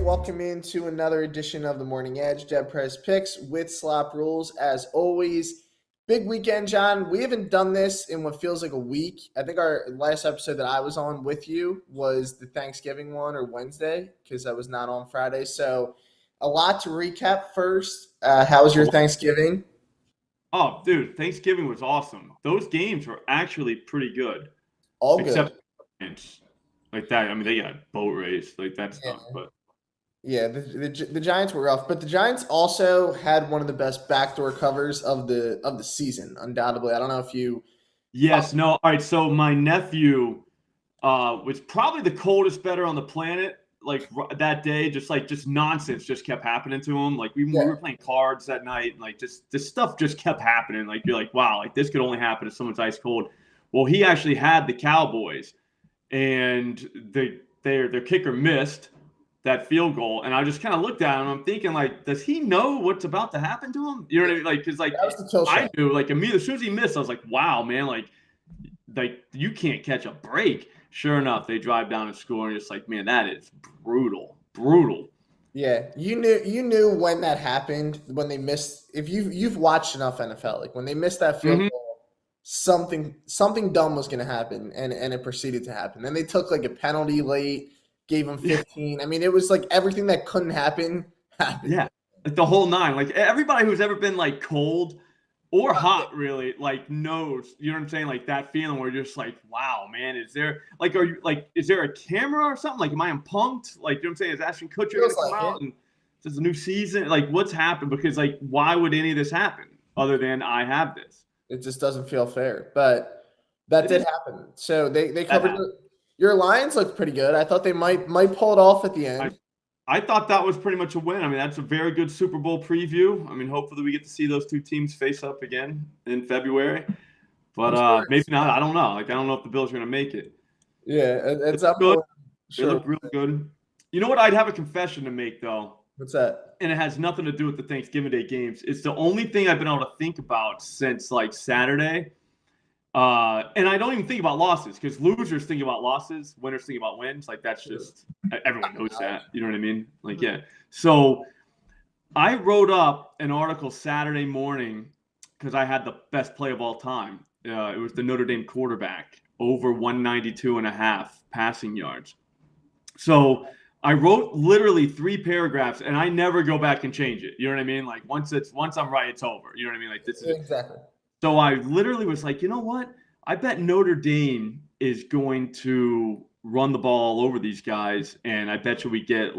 Welcome into another edition of the Morning Edge. DeadPresPicks with SlopRules. As always, big weekend, John. We haven't done this in what feels like a week. I think our last episode that I was on with you was the Thanksgiving one or Wednesday because I was not on Friday. So a lot to recap first. How was your Thanksgiving? Oh, dude, Thanksgiving was awesome. Those games were actually pretty good. All good. Except like that. I mean, they got boat race, like that stuff. But yeah, the Giants were rough, but the Giants also had one of the best backdoor covers of the season, undoubtedly. I don't know if you. Yes, no. All right, so my nephew was probably the coldest bettor on the planet. Like that day, just nonsense just kept happening to him. Like we were playing cards that night, and like just this stuff just kept happening. Like you're like, wow, like this could only happen if someone's ice cold. Well, he actually had the Cowboys, and their kicker missed that field goal, and I just kind of looked at him. I'm thinking, like, does he know what's about to happen to him? You know what I mean? Like, because like I knew, like immediately as soon as he missed, I was like, wow, man, like you can't catch a break. Sure enough, they drive down and score, and it's like, man, that is brutal. Yeah, you knew when that happened, when they missed. If you've watched enough NFL, like when they missed that field goal, something dumb was going to happen, and it proceeded to happen. Then they took like a penalty late. Gave him 15. I mean, it was like everything that couldn't happen happened. Yeah, like the whole nine. Like everybody who's ever been like cold or hot, really, like knows. You know what I'm saying? Like that feeling where you're just like, wow, man, is there like, is there a camera or something? Like, am I punked? Like, you know what I'm saying? Is Ashton Kutcher gonna come out and this is a new season? Like, what's happened? Because like, why would any of this happen other than I have this? It just doesn't feel fair, but that did happen. So they covered. Your Lions looked pretty good. I thought they might pull it off at the end. I thought that was pretty much a win. I mean, that's a very good Super Bowl preview. I mean, hopefully we get to see those two teams face up again in February. But maybe not. I don't know. Like, I don't know if the Bills are going to make it. Yeah, it's up. Good. Sure. They look really good. You know what? I'd have a confession to make, though. What's that? And it has nothing to do with the Thanksgiving Day games. It's the only thing I've been able to think about since, like, Saturday. And I don't even think about losses because losers think about losses, winners think about wins. Like that's just everyone knows that. You know what I mean? Like, yeah. So I wrote up an article Saturday morning because I had the best play of all time. It was the Notre Dame quarterback over 192.5 passing yards. So I wrote literally 3 paragraphs and I never go back and change it. You know what I mean? Like once I'm right, it's over. You know what I mean? Like this is exactly. So I literally was like, you know what? I bet Notre Dame is going to run the ball all over these guys, and I bet you they're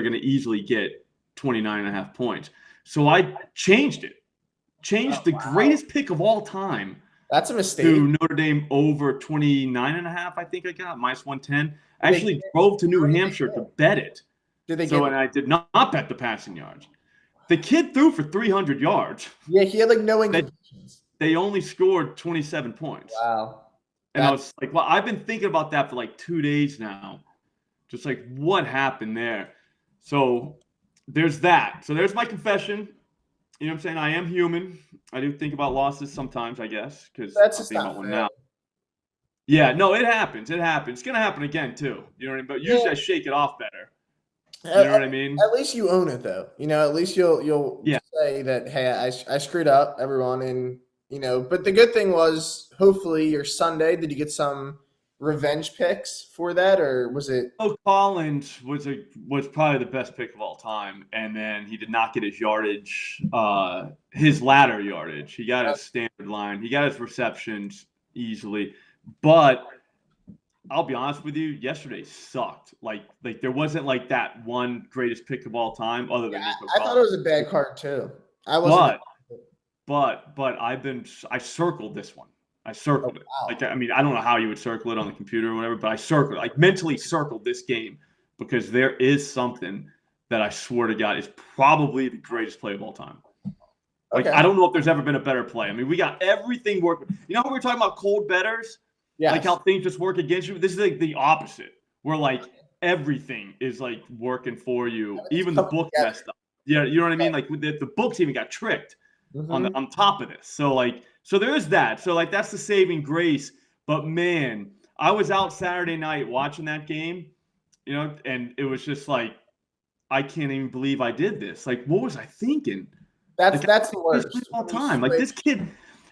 going to easily get 29.5 points. So I changed it. The greatest pick of all time. That's a mistake. To Notre Dame over 29.5, I think I got, -110. I actually drove to New Hampshire to bet it. And I did not bet the passing yards. The kid threw for 300 yards. Yeah, he had like no incompletions. They only scored 27 points. Wow. And I was like, well, I've been thinking about that for like 2 days now. Just like, what happened there? So there's that. So there's my confession. You know what I'm saying? I am human. I do think about losses sometimes, I guess, because I'm thinking about one now. Yeah, no, it happens. It happens. It's going to happen again, too. You know what I mean? But usually I shake it off better. You know what I mean? At least you own it, though. You know, at least you'll say that, hey, I screwed up, everyone, and you know, but the good thing was, hopefully, your Sunday, did you get some revenge picks for that, or was it? Oh, Collins was probably the best pick of all time, and then he did not get his yardage, his ladder yardage. He got his standard line. He got his receptions easily, but I'll be honest with you, yesterday sucked. Like there wasn't like that one greatest pick of all time other than Nico Collins. I thought it was a bad card too. I wasn't. But I circled this one. I circled it. Like, I mean, I don't know how you would circle it on the computer or whatever, but I circled it. Like mentally circled this game because there is something that I swear to God is probably the greatest play of all time. Like, I don't know if there's ever been a better play. I mean, we got everything working. You know how we were talking about cold bettors? Yeah. Like how things just work against you? This is like the opposite. Where like everything is like working for you. Even the book messed up. Yeah, you know what I mean? Like the books even got tricked. On top of this. So there is that. So like that's the saving grace. But man, I was out Saturday night watching that game, you know, and it was just like I can't even believe I did this. Like, what was I thinking? That's Like, the worst. all the time. Like this kid,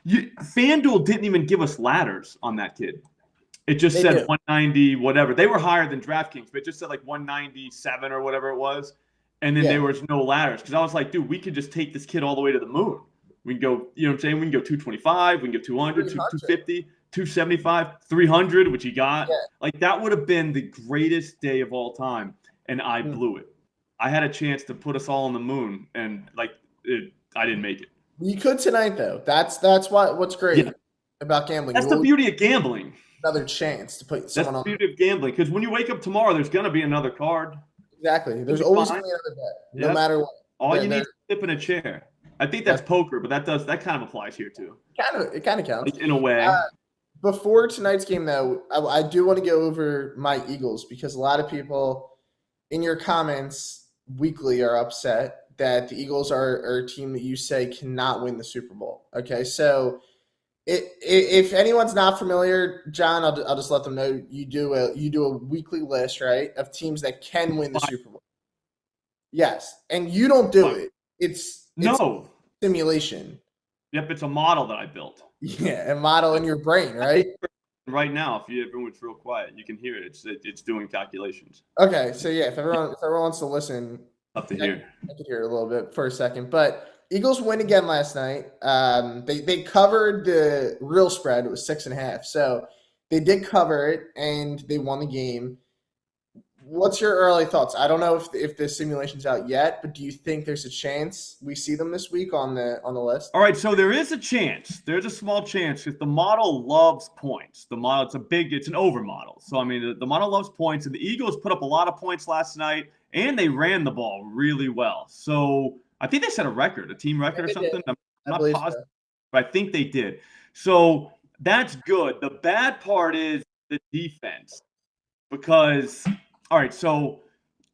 FanDuel didn't even give us ladders on that kid. It just said 190, whatever. They were higher than DraftKings, but it just said like 197 or whatever it was. And then there was no ladders. Because I was like, dude, we could just take this kid all the way to the moon. We can go, you know what I'm saying? We can go 225, we can go 200, 250, 275, 300, which he got. Yeah. Like that would have been the greatest day of all time. And I blew it. I had a chance to put us all on the moon, and I didn't make it. You could tonight, though. That's what's great about gambling. That's the beauty of gambling. Another chance to put someone on. That's the beauty of gambling, because when you wake up tomorrow, there's going to be another card. Exactly. There's always going to be another bet, no matter what. All you need is a tip in a chair. I think that's poker, but that kind of applies here too. It kind of counts in a way. Before tonight's game, though, I do want to go over my Eagles, because a lot of people in your comments weekly are upset that the Eagles are a team that you say cannot win the Super Bowl. Okay, so if anyone's not familiar, John, I'll just let them know you do a weekly list, right, of teams that can win the Super Bowl. Yes, and you don't do it. It's simulation. Yep, it's a model that I built. Yeah, a model in your brain, right? Right now, if everyone's real quiet, you can hear it. It's doing calculations. Okay, so yeah, if everyone wants to listen, up to here, I could hear a little bit for a second. But Eagles win again last night. They covered the real spread. It was 6.5, so they did cover it and they won the game. What's your early thoughts? I don't know if the simulation's out yet, but do you think there's a chance we see them this week on the list? All right, so there is a chance. There's a small chance, because the model loves points. The model, it's an over model. So I mean, the model loves points, and the Eagles put up a lot of points last night, and they ran the ball really well. So I think they set a team record or something. I'm not positive, but I think they did. So that's good. The bad part is the defense, because all right, so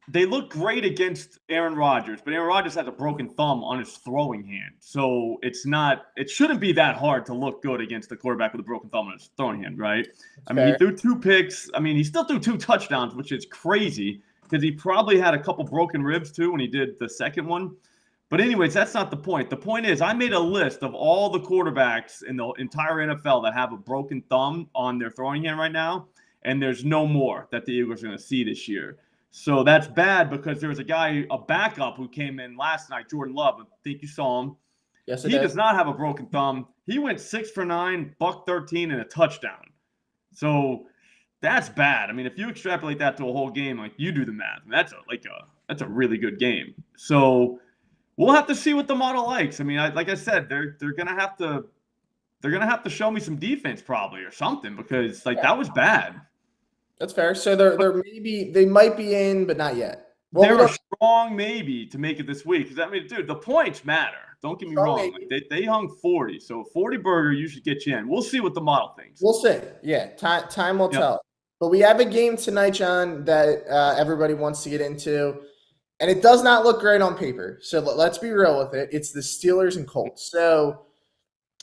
they look great against Aaron Rodgers, but Aaron Rodgers has a broken thumb on his throwing hand. So it shouldn't be that hard to look good against the quarterback with a broken thumb on his throwing hand, right? I mean, he threw 2 picks. I mean, he still threw 2 touchdowns, which is crazy, because he probably had a couple broken ribs too when he did the second one. But anyways, that's not the point. The point is, I made a list of all the quarterbacks in the entire NFL that have a broken thumb on their throwing hand right now. And there's no more that the Eagles are going to see this year. So that's bad, because there was a backup who came in last night, Jordan Love. I think you saw him. Yes, he does not have a broken thumb. He went 6 for 9, $113, and a touchdown. So that's bad. I mean, if you extrapolate that to a whole game, like, you do the math, that's a really good game. So we'll have to see what the model likes. I mean, like I said, they're gonna have to show me some defense probably or something, because that was bad. That's fair. So they might be in, but not yet. Well, they're a strong maybe to make it this week. Because I mean, dude, the points matter. Don't get me wrong. Like, they hung 40, so 40 burger you should get you in. We'll see what the model thinks. We'll see. Yeah, time will tell. But we have a game tonight, John, that everybody wants to get into, and it does not look great on paper. So let's be real with it. It's the Steelers and Colts. So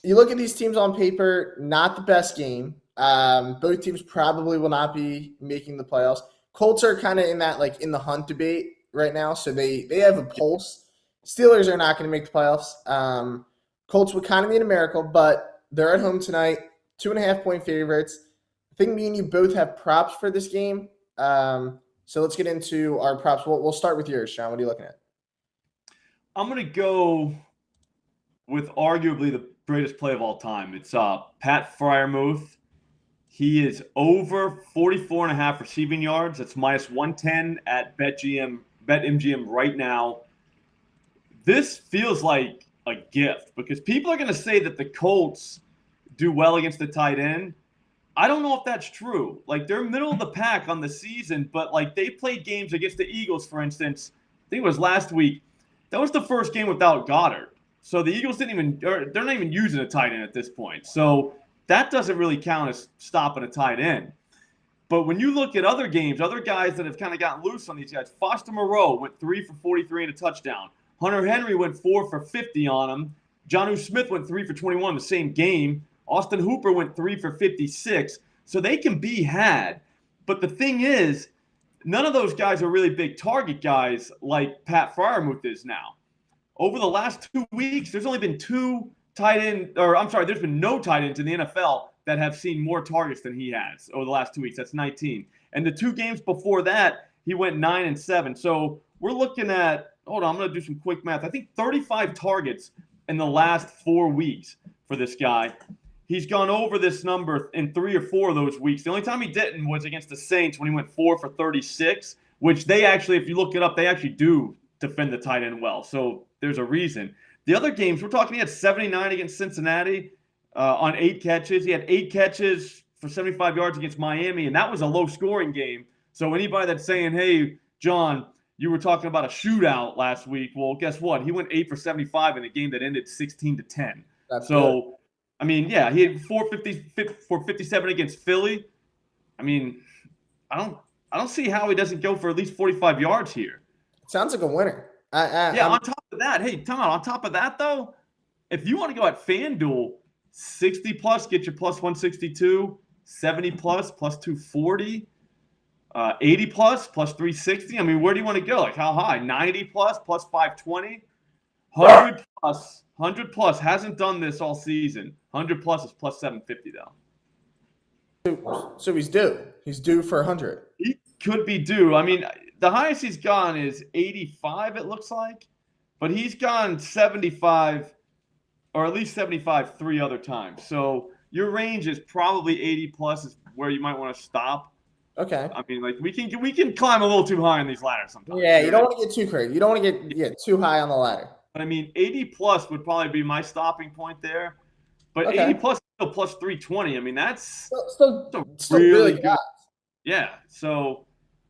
you look at these teams on paper, not the best game. Both teams probably will not be making the playoffs. Colts are kind of in that, in the hunt debate right now, so they have a pulse. Steelers are not going to make the playoffs. Colts would kind of need a miracle, but they're at home tonight, 2.5-point favorites. I think me and you both have props for this game. So let's get into our props. We'll start with yours, Sean. What are you looking at? I'm going to go with arguably the greatest play of all time. It's Pat Freiermuth. He is over 44.5 receiving yards. That's -110 at BetMGM right now. This feels like a gift, because people are going to say that the Colts do well against the tight end. I don't know if that's true. They're middle of the pack on the season, but they played games against the Eagles, for instance. I think it was last week. That was the first game without Goddard. So the Eagles they're not even using a tight end at this point. So that doesn't really count as stopping a tight end. But when you look at other games, other guys that have kind of gotten loose on these guys, Foster Moreau went 3 for 43 and a touchdown. Hunter Henry went 4 for 50 on him. Jonnu Smith went 3 for 21 the same game. Austin Hooper went 3 for 56. So they can be had. But the thing is, none of those guys are really big target guys like Pat Freiermuth is now. Over the last 2 weeks, there's only been there's been no tight ends in the NFL that have seen more targets than he has over the last 2 weeks. That's 19. And the 2 games before that, he went 9-7. So we're looking at, hold on, I'm going to do some quick math. I think 35 targets in the last 4 weeks for this guy. He's gone over this number in 3 or 4 of those weeks. The only time he didn't was against the Saints when he went 4 for 36, which they actually, if you look it up, they actually do defend the tight end well. So there's a reason. The other games, we're talking, he had 79 against Cincinnati on 8 catches. He had 8 catches for 75 yards against Miami, and that was a low-scoring game. So anybody that's saying, hey, John, you were talking about a shootout last week, well, guess what? He went 8 for 75 in a game that ended 16-10. That's so good. I mean, yeah, he had 457 against Philly. I mean, I don't see how he doesn't go for at least 45 yards here. Sounds like a winner. On top of that, hey, time out. On top of that, though, if you want to go at FanDuel, 60 plus get you plus 162, 70 plus 240, 80 plus 360. I mean, where do you want to go? Like how high? 90 plus 520, 100 plus hasn't done this all season. 100 plus is plus 750 though. So he's due. He's due for 100. He could be due. I mean, the highest he's gone is 85, it looks like. But he's gone 75, or at least 75 3 other times. So your range is probably 80 plus is where you might want to stop. Okay. I mean, like we can climb a little too high on these ladders sometimes. Yeah, you don't want to get too crazy. You don't want to get too high on the ladder. But I mean, 80 plus would probably be my stopping point there. But okay. 80 plus is still plus 320. I mean, that's still really good. Yeah. So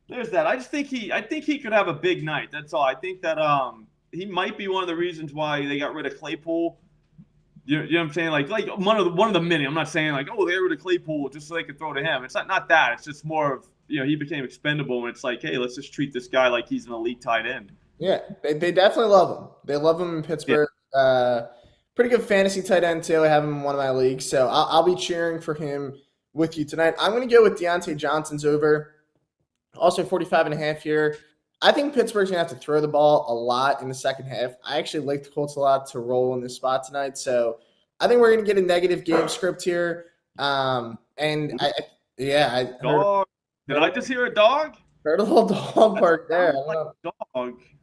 there's that. I think he could have a big night. That's all. I think that he might be one of the reasons why they got rid of Claypool. You know what I'm saying? Like one of the many. I'm not saying like, oh, they got rid of Claypool just so they could throw to him. It's not that. It's just more of, he became expendable, and it's like, hey, let's just treat this guy like he's an elite tight end. Yeah, they definitely love him. They love him in Pittsburgh. Yeah. Pretty good fantasy tight end too. I have him in one of my leagues, so I'll be cheering for him with you tonight. I'm going to go with Deontay Johnson's over. Also 45.5 here. I think Pittsburgh's going to have to throw the ball a lot in the second half. I actually like the Colts a lot to roll in this spot tonight, so I think we're going to get a negative game script here. Did I just hear a dog? Heard a little dog bark there. I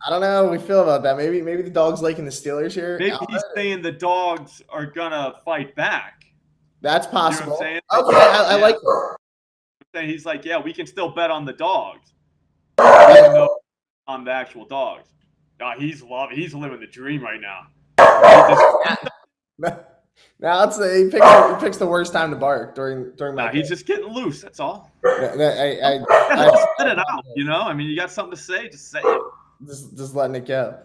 don't know how we feel about that. Maybe the dog's liking the Steelers here. Maybe he's saying the dogs are gonna fight back. That's possible. You know okay, I like it. He's like, yeah, we can still bet on the dogs, even though on the actual dogs. He's living the dream right now. Now he picks the worst time to bark during my. He's just getting loose. That's all. I let it out. I mean, you got something to say, just say it. Just letting it go.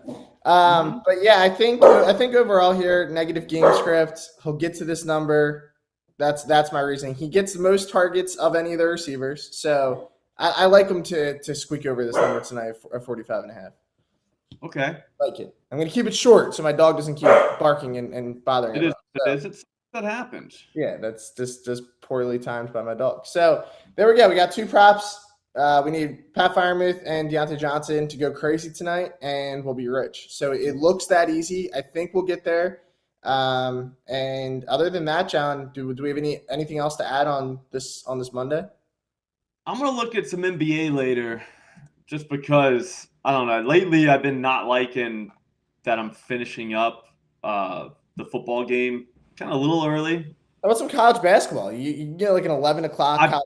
But yeah, I think overall here, negative game script. He'll get to this number. That's my reasoning. He gets the most targets of any of the receivers, so I like him to squeak over this number tonight at 45.5. Okay. I like it. I'm going to keep it short so my dog doesn't keep barking and bothering me. That happens. Yeah, that's just poorly timed by my dog. So there we go. We got 2 props. We need Pat Freiermuth and Deontay Johnson to go crazy tonight, and we'll be rich. So it looks that easy. I think we'll get there. And other than that, John, do we have anything else to add on this Monday? I'm going to look at some NBA later just because, I don't know, lately I've been not liking that I'm finishing up the football game kind of a little early. How about some college basketball? You get like an 11 o'clock.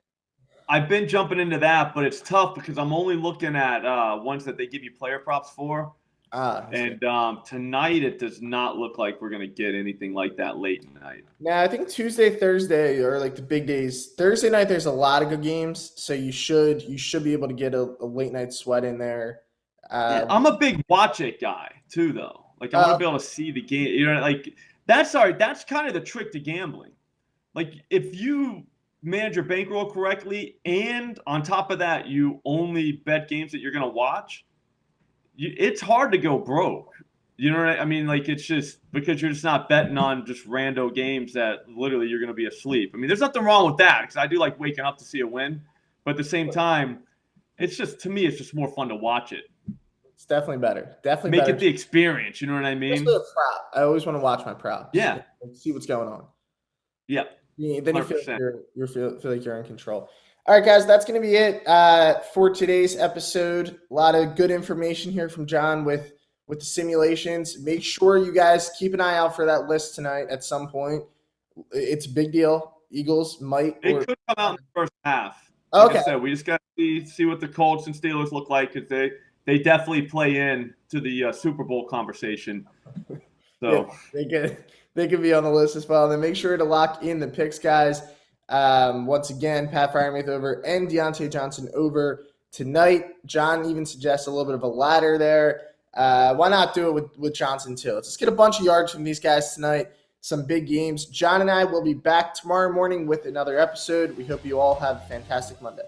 I've been jumping into that, but it's tough because I'm only looking at ones that they give you player props for. And tonight it does not look like we're going to get anything like that late in the night. Now, I think Tuesday, Thursday are like the big days. Thursday night, there's a lot of good games, so you should be able to get a late night sweat in there. I'm a big watch it guy too, though. Like I want to be able to see the game. Like that's kind of the trick to gambling. Like if you manage your bankroll correctly, and on top of that, you only bet games that you're going to watch. It's hard to go broke. You know what I mean? Like it's just because you're just not betting on just rando games that literally you're going to be asleep. I mean, there's nothing wrong with that because I do like waking up to see a win, but at the same time, It's just, to me, it's just more fun to watch it. It's definitely better. Definitely Make better. it the experience. You know what I mean? Especially a prop. I always want to watch my props. Yeah. And see what's going on. Yeah. Then you 100%. feel like you're in control. All right, guys, that's going to be it for today's episode. A lot of good information here from John with the simulations. Make sure you guys keep an eye out for that list tonight at some point. It's a big deal. Eagles might. It could come out in the first half. Okay. Like I said, we just got to see what the Colts and Steelers look like, because they definitely play in to the Super Bowl conversation. So yeah, they could be on the list as well. And then make sure to lock in the picks, guys. Once again, Pat Freiermuth over and Deontay Johnson over tonight. John even suggests a little bit of a ladder there. Why not do it with Johnson too? Let's just get a bunch of yards from these guys tonight. Some big games. John and I will be back tomorrow morning with another episode. We hope you all have a fantastic Monday.